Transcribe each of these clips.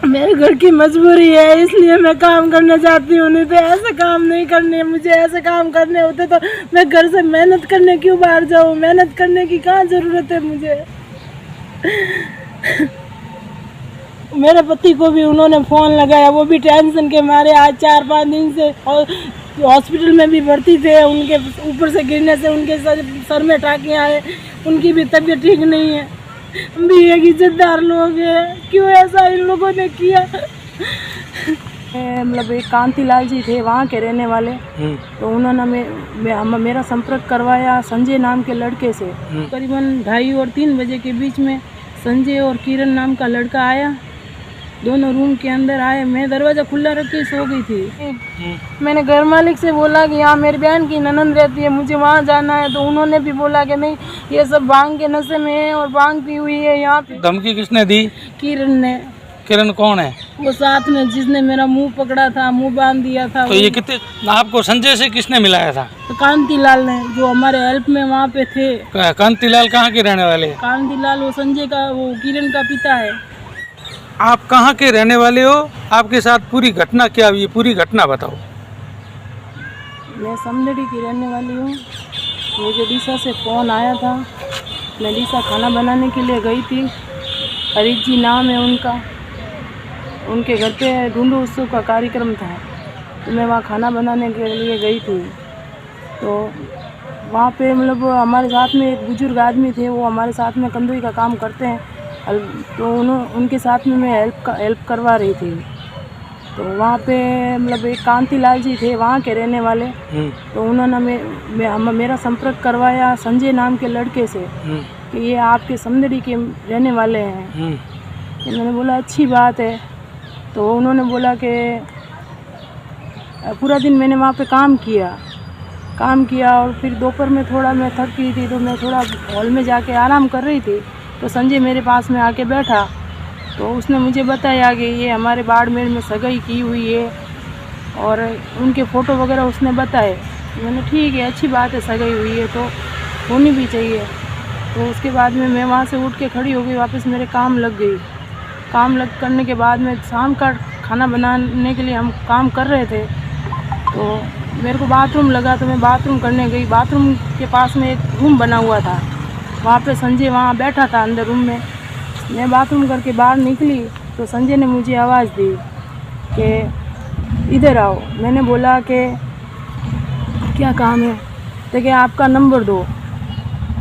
मेरे घर की मजबूरी है, इसलिए मैं काम करना चाहती हूँ। नहीं तो ऐसे काम नहीं करने, मुझे ऐसे काम करने होते तो मैं घर से मेहनत करने क्यों बाहर जाऊँ? मेहनत करने की कहाँ ज़रूरत है मुझे। मेरे पति को भी उन्होंने फ़ोन लगाया, वो भी टेंशन के मारे आज 4-5 दिन से हॉस्पिटल में भी भर्ती थे। उनके ऊपर से गिरने से उनके सर में टाँकियाँ आए, उनकी भी तबीयत ठीक नहीं है। हम भी एक इज्जतदार लोग हैं, क्यों ऐसा इन लोगों ने किया? मतलब एक कांतिलाल जी थे वहाँ के रहने वाले, तो उन्होंने मेरा संपर्क करवाया संजय नाम के लड़के से। करीबन 2:30 और 3 बजे के बीच में संजय और किरण नाम का लड़का आया, दोनों रूम के अंदर आए। मैं दरवाज़ा खुला रख के सो गई थी। मैंने घर मालिक से बोला कि यहाँ मेरी बहन की ननद रहती है, मुझे वहाँ जाना है, तो उन्होंने भी बोला कि नहीं, ये सब भांग के नशे में है और भांग पी हुई है यहाँ पे। धमकी किसने दी? किरण ने। किरण कौन है? वो साथ में जिसने मेरा मुंह पकड़ा था, मुंह बांध दिया था। तो ये कितने आपको संजय से किसने मिलाया था? तो कांतिलाल ने, जो हमारे हेल्प में वहाँ पे थे। कांतिलाल कहाँ के रहने वाले? कांतिलाल वो संजय का, वो किरण का पिता है। आप कहाँ के रहने वाले हो? आपके साथ पूरी घटना क्या हुई, पूरी घटना बताओ। मैं समदड़ी की रहने वाली हूँ। मुझे डीसा से फ़ोन आया था, मैं डीसा खाना बनाने के लिए गई थी। हरीश जी नाम है उनका, उनके घर पे ढूंढो उत्सव का कार्यक्रम था, तो मैं वहाँ खाना बनाने के लिए गई थी। तो वहाँ पे मतलब हमारे साथ में एक बुजुर्ग आदमी थे, वो हमारे साथ में कंदुई का काम करते हैं, तो उनके साथ में मैं हेल्प करवा रही थी। तो वहाँ पे मतलब एक कांतिलाल जी थे वहाँ के रहने वाले, तो उन्होंने मेरा संपर्क करवाया संजय नाम के लड़के से कि ये आपके समदड़ी के रहने वाले हैं। तो मैंने बोला अच्छी बात है। तो उन्होंने बोला कि पूरा दिन मैंने वहाँ पे काम किया और फिर दोपहर में थोड़ा मैं थक गई थी, तो मैं थोड़ा हॉल में जाके आराम कर रही थी। तो संजय मेरे पास में आके बैठा, तो उसने मुझे बताया कि ये हमारे बाड़मेर में सगाई की हुई है और उनके फ़ोटो वगैरह उसने बताए। मैंने ठीक है, अच्छी बात है, सगाई हुई है तो होनी भी चाहिए। तो उसके बाद में मैं वहाँ से उठ के खड़ी हो गई, वापस मेरे काम लग गई। करने के बाद में शाम का खाना बनाने के लिए हम काम कर रहे थे, तो मेरे को बाथरूम लगा, तो मैं बाथरूम करने गई। बाथरूम के पास में एक रूम बना हुआ था, वहाँ पे संजय वहाँ बैठा था अंदर रूम में। मैं बाथरूम करके बाहर निकली तो संजय ने मुझे आवाज़ दी कि इधर आओ। मैंने बोला कि क्या काम है? तो कि आपका नंबर दो।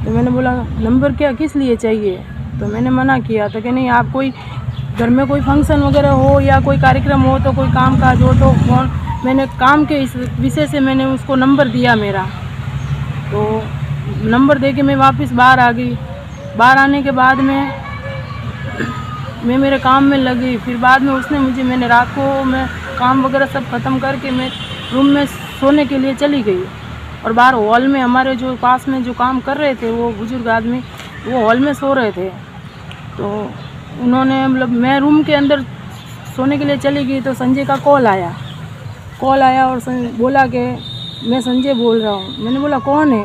तो मैंने बोला नंबर क्या, किस लिए चाहिए? तो मैंने मना किया। तो कि नहीं, आप कोई घर में कोई फंक्शन वगैरह हो या कोई कार्यक्रम हो, तो कोई काम काज हो तो फ़ोन। मैंने काम के इस विषय से मैंने उसको नंबर दिया मेरा। तो नंबर दे के मैं वापस बाहर आ गई। बाहर आने के बाद में मैं मेरे काम में लगी। फिर बाद में मैंने रात को मैं काम वगैरह सब ख़त्म करके मैं रूम में सोने के लिए चली गई। और बाहर हॉल में हमारे जो पास में जो काम कर रहे थे वो बुजुर्ग आदमी, वो हॉल में सो रहे थे। तो उन्होंने मतलब मैं रूम के अंदर सोने के लिए चली गई, तो संजय का कॉल आया और बोला कि मैं संजय बोल रहा हूँ। मैंने बोला कौन है?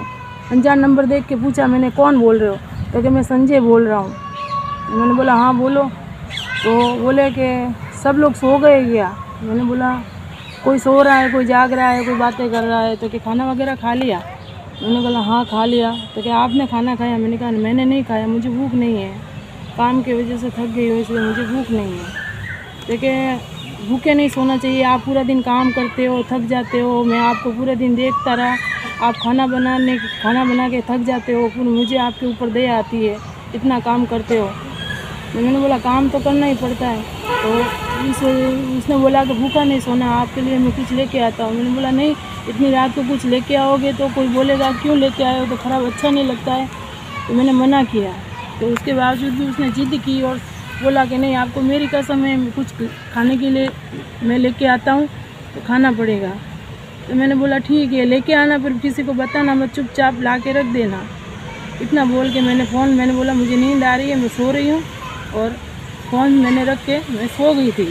अनजान नंबर देख के पूछा मैंने, कौन बोल रहे हो? तो कि मैं संजय बोल रहा हूँ। मैंने बोला हाँ बोलो। तो बोले कि सब लोग सो गए क्या? मैंने बोला कोई सो रहा है, कोई जाग रहा है, कोई बातें कर रहा है। तो कि खाना वगैरह खा लिया? मैंने बोला हाँ खा लिया। तो क्या आपने खाना खाया? मैंने कहा मैंने नहीं खाया, मुझे भूख नहीं है, काम की वजह से थक गई हूँ इसलिए मुझे भूख नहीं है। तो क्या भूखे नहीं सोना चाहिए, आप पूरा दिन काम करते हो, थक जाते हो, मैं आपको पूरा दिन देखता रहा, आप खाना बना के थक जाते हो, फिर मुझे आपके ऊपर दया आती है, इतना काम करते हो। तो मैंने बोला काम तो करना ही पड़ता है। तो उसने बोला कि भूखा नहीं सोना, आपके लिए मैं कुछ लेके आता हूँ। मैंने बोला नहीं, इतनी रात को कुछ लेके आओगे तो कोई बोलेगा क्यों लेके आए हो, तो ख़राब अच्छा नहीं लगता है। तो मैंने मना किया। तो उसके बावजूद भी उसने जिद की और बोला कि नहीं, आपको मेरी कसम है, कुछ खाने के लिए मैं लेके आता हूँ तो खाना पड़ेगा। तो मैंने बोला ठीक है, लेके आना, पर किसी को बताना मत, चुपचाप ला के रख देना। इतना बोल के मैंने बोला मुझे नींद आ रही है, मैं सो रही हूँ, और फ़ोन मैंने रख के मैं सो गई थी।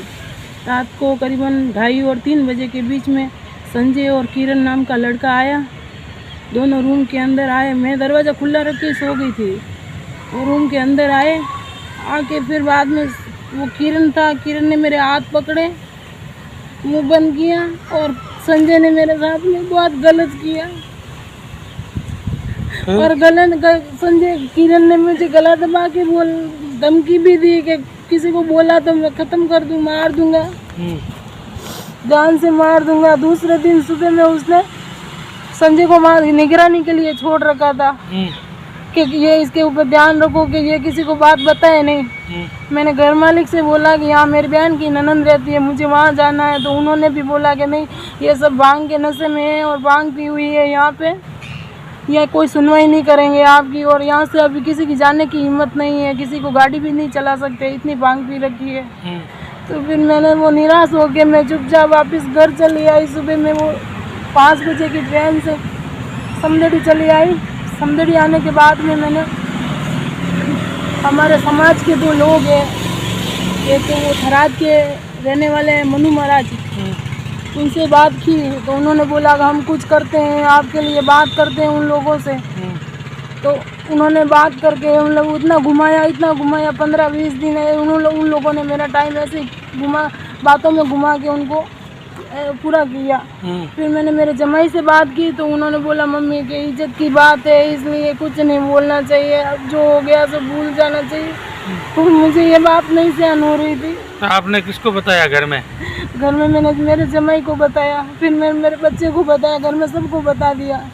रात को करीबन 2:30 और 3 बजे के बीच में संजय और किरण नाम का लड़का आया, दोनों रूम के अंदर आए, मैं दरवाज़ा खुला रख के सो गई थी। वो रूम के अंदर आए, आके फिर बाद में वो किरण था, किरण ने मेरे हाथ पकड़े, मुंह बंद किया और संजय ने मेरे साथ में बहुत गलत किया। और संजय किरण ने मुझे गला दबा के धमकी भी दी कि किसी को बोला तो मैं ख़त्म कर दूँ, मार दूंगा, जान से मार दूंगा। दूसरे दिन सुबह में उसने संजय को निगरानी के लिए छोड़ रखा था कि ये इसके ऊपर ध्यान रखो कि ये किसी को बात बताए नहीं। मैंने घर मालिक से बोला कि यहाँ मेरी बहन की ननंद रहती है, मुझे वहाँ जाना है, तो उन्होंने भी बोला कि नहीं, ये सब भांग के नशे में है और भांग पी हुई है, यहाँ पे यह कोई सुनवाई नहीं करेंगे आपकी, और यहाँ से अभी किसी की जाने की हिम्मत नहीं है, किसी को गाड़ी भी नहीं चला सकते, इतनी भांग पी रखी है। तो फिर मैंने वो निराश हो के मैं चुपचाप वापस घर चली आई। सुबह में वो 5 बजे की ट्रेन से समदड़ी चली आई। समदड़ी आने के बाद में मैंने हमारे समाज के 2 लोग हैं, एक तो वो थराद के रहने वाले हैं मनु महाराज, उनसे बात की तो उन्होंने बोला कि हम कुछ करते हैं आपके लिए, बात करते हैं उन लोगों से। तो उन्होंने बात करके उन लोग इतना घुमाया 15-20 दिन है, उन लोगों ने मेरा टाइम ऐसे बातों में घुमा के उनको पूरा किया। फिर मैंने मेरे जमाई से बात की तो उन्होंने बोला मम्मी की इज्जत की बात है, इसलिए कुछ नहीं बोलना चाहिए, अब जो हो गया सब भूल जाना चाहिए। तो मुझे ये बात नहीं सहन हो रही थी। तो आपने किसको बताया घर में? घर में मैंने मेरे जमाई को बताया, फिर मैंने मेरे बच्चे को बताया, घर में सबको बता दिया।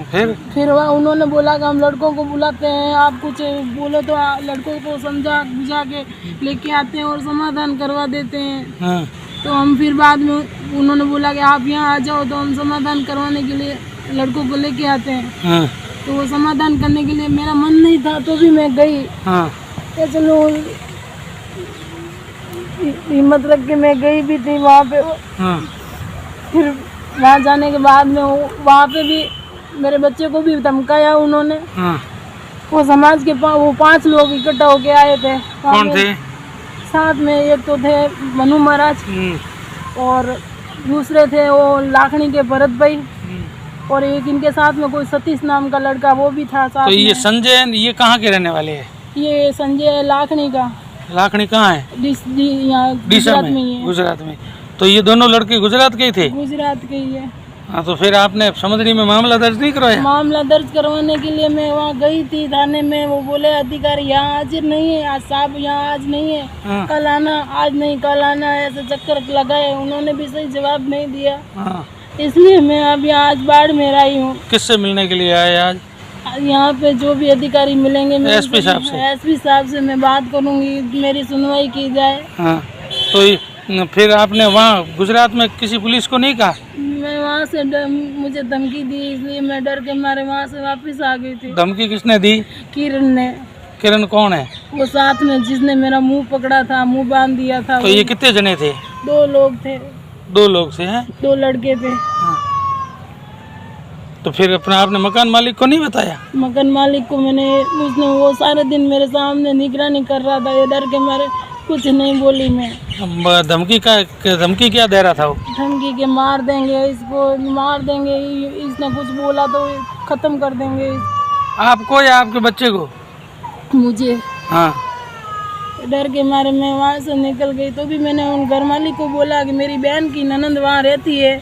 फिर वहाँ उन्होंने बोला कि हम लड़कों को बुलाते हैं, आप कुछ बोलो तो लड़कों को समझा बुझा के लेके आते हैं और समाधान करवा देते हैं। तो हम फिर बाद में उन्होंने बोला कि आप यहाँ आ जाओ, तो हम समाधान करवाने के लिए लड़कों को लेके आते हैं। तो वो समाधान करने के लिए मेरा मन नहीं था तो भी मैं गई। चलो हिम्मत रख के मैं गई भी थी वहाँ पे। फिर वहाँ जाने के बाद में वहाँ पे भी मेरे बच्चे को भी धमकाया उन्होंने। वो समाज के वो 5 लोग इकट्ठा होके आए थे। कौन थे? साथ में एक तो थे मनु महाराज और दूसरे थे वो लाखनी के भरत भाई, और एक इनके साथ में कोई सतीश नाम का लड़का वो भी था साथ। तो ये संजय ये कहाँ के रहने वाले हैं? ये संजय लाखनी का। लाखनी कहाँ है? यहाँ गुजरात में ही है। गुजरात में। तो ये दोनों लड़के गुजरात के ही थे? गुजरात के ही है। हाँ, तो फिर आपने समदड़ी में मामला दर्ज नहीं करवाया? मामला दर्ज करवाने के लिए मैं वहाँ गई थी थाने में। वो बोले अधिकारी यहाँ आज नहीं है, आज साहब यहाँ आज नहीं है, कल आना, आज नहीं कल आना, ऐसे चक्कर लगाए। उन्होंने भी सही जवाब नहीं दिया। इसलिए मैं अभी आज बाढ़ में आई हूँ। किससे मिलने के लिए आए आज? यहाँ पे जो भी अधिकारी मिलेंगे मैं एसपी साहब से मैं बात करूँगी, मेरी सुनवाई की जाए। तो फिर आपने वहाँ गुजरात में किसी पुलिस को नहीं कहा? मैं वहाँ से मुझे धमकी दी, इसलिए मैं डर के मारे वहाँ से वापस आ गई थी। धमकी किसने दी? किरण ने। किरण कौन है? वो साथ में जिसने मेरा मुंह पकड़ा था, मुंह बांध दिया था। तो ये कितने जने थे? 2 लोग थे। 2 लोग थे हैं? 2 लड़के थे। तो फिर अपना आपने मकान मालिक को नहीं बताया? मकान मालिक को उसने वो सारे दिन मेरे सामने निगरानी कर रहा था, ये डर के मारे कुछ नहीं बोली मैं। धमकी क्या दे रहा था वो? धमकी के मार देंगे इसको, मार देंगे, इसने कुछ बोला तो खत्म कर देंगे। आपको या आपके बच्चे को? मुझे। हाँ। डर के मारे मैं वहाँ से निकल गई। तो भी मैंने उन घर मालिक को बोला कि मेरी बहन की ननंद वहाँ रहती है,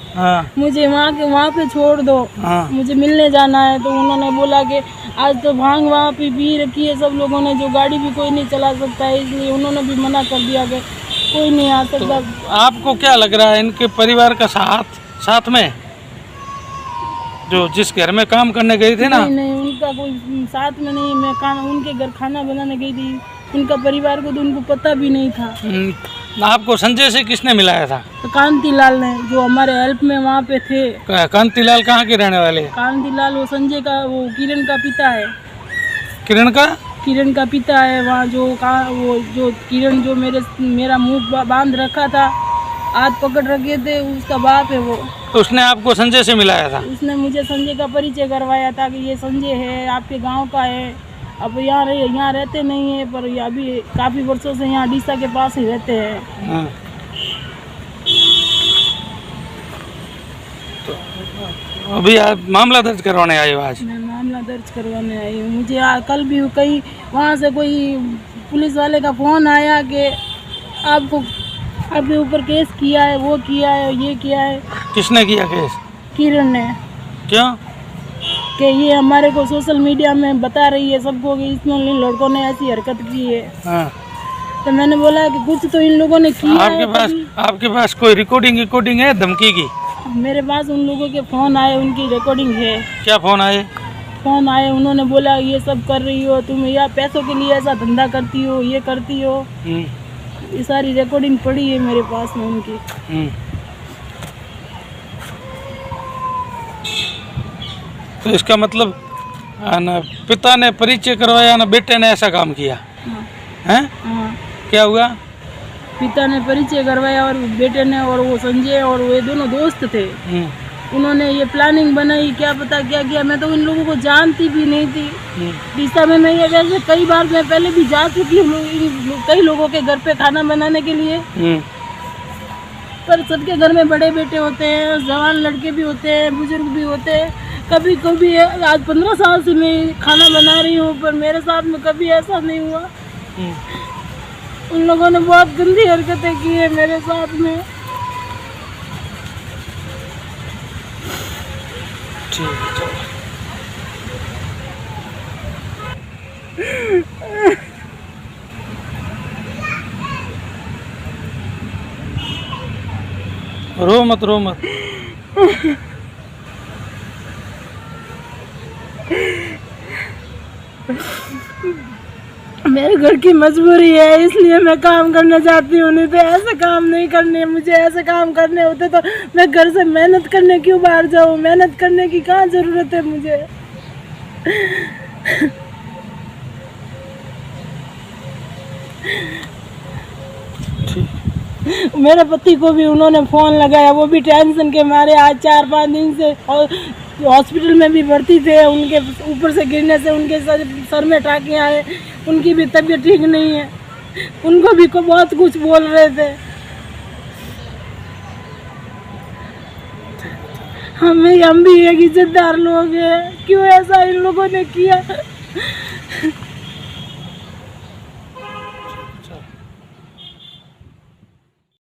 मुझे वहाँ पे छोड़ दो, मुझे मिलने जाना है। तो उन्होंने बोला कि आज तो भांग वहाँ पे पी रखी है सब लोगों ने, जो गाड़ी भी कोई नहीं चला सकता है, इसलिए उन्होंने भी मना कर दिया कि कोई नहीं आ सकता। तो आपको क्या लग रहा है इनके परिवार का साथ में जो जिस घर में काम करने गए थे ना? नहीं, उनका कोई साथ में नहीं। मैं उनके घर खाना बनाने गई थी, उनका परिवार को तो उनको पता भी नहीं था। आपको संजय से किसने मिलाया था? तो कांतिलाल ने, जो हमारे हेल्प में वहाँ पे थे। कांतिलाल कहाँ के रहने वाले? कांतिलाल वो संजय का, वो किरण का पिता है। किरण का पिता है वहाँ, जो किरण जो मेरा मुंह बांध रखा था, हाथ पकड़ रखे थे, उसका बाप है वो। तो उसने आपको संजय से मिलाया था? उसने मुझे संजय का परिचय करवाया था कि ये संजय है, आपके गाँव का है। अब यहाँ रहते नहीं है, पर अभी काफ़ी वर्षों से यहाँ डीसा के पास ही रहते हैं। अभी आप मामला दर्ज करवाने आए हो आज? मैं मामला दर्ज करवाने आई हूँ। मुझे कल भी कहीं वहाँ से कोई पुलिस वाले का फ़ोन आया कि आपको आपके ऊपर केस किया है, वो किया है, ये किया है। किसने किया केस? किरण ने। क्यों? कि ये हमारे को सोशल मीडिया में बता रही है सबको कि इन लड़कों ने ऐसी हरकत की है। हाँ। तो मैंने बोला कि कुछ तो इन लोगों ने किया है। आपके पास कोई रिकॉर्डिंग है धमकी की? मेरे पास उन लोगों के फ़ोन आए, उनकी रिकॉर्डिंग है। क्या फ़ोन आए? फ़ोन आए, उन्होंने बोला ये सब कर रही हो तुम, या पैसों के लिए ऐसा धंधा करती हो, ये करती हो। ये सारी रिकॉर्डिंग पड़ी है मेरे पास में उनकी। तो इसका मतलब ना पिता ने परिचय करवाया ना बेटे ने ऐसा काम किया? हैं? हाँ। क्या हुआ? पिता ने परिचय करवाया और बेटे ने, और वो संजय और वो दोनों दोस्त थे। उन्होंने ये प्लानिंग बनाई, क्या पता क्या किया। मैं तो इन लोगों को जानती भी नहीं थी। दिशा में मैं ये वैसे कई बार मैं पहले भी जा चुकी हूँ कई लोगों के घर पे खाना बनाने के लिए। पर सबके घर में बड़े बेटे होते हैं, जवान लड़के भी होते हैं, बुजुर्ग भी होते हैं। कभी कभी आज 15 साल से मैं खाना बना रही हूँ, पर मेरे साथ में कभी ऐसा नहीं हुआ। उन लोगों ने बहुत गंदी हरकतें की है मेरे साथ में। ठीक है, रो मत। मेरे घर की मजबूरी है, इसलिए मैं काम करना चाहती हूँ। नहीं तो ऐसे काम नहीं करने। मुझे ऐसे काम करने होते तो मैं घर से मेहनत करने क्यों बाहर जाऊँ? मेहनत करने की कहाँ ज़रूरत है मुझे? मेरे पति को भी उन्होंने फ़ोन लगाया, वो भी टेंशन के मारे आज 4-5 दिन से हॉस्पिटल में भी भर्ती थे। उनके ऊपर से गिरने से उनके सर में टाँके आए। उनकी भी तबीयत ठीक नहीं है। उनको भी को बहुत कुछ बोल रहे थे। हम भी एक इज्जतदार लोग हैं, क्यों ऐसा इन लोगों ने किया?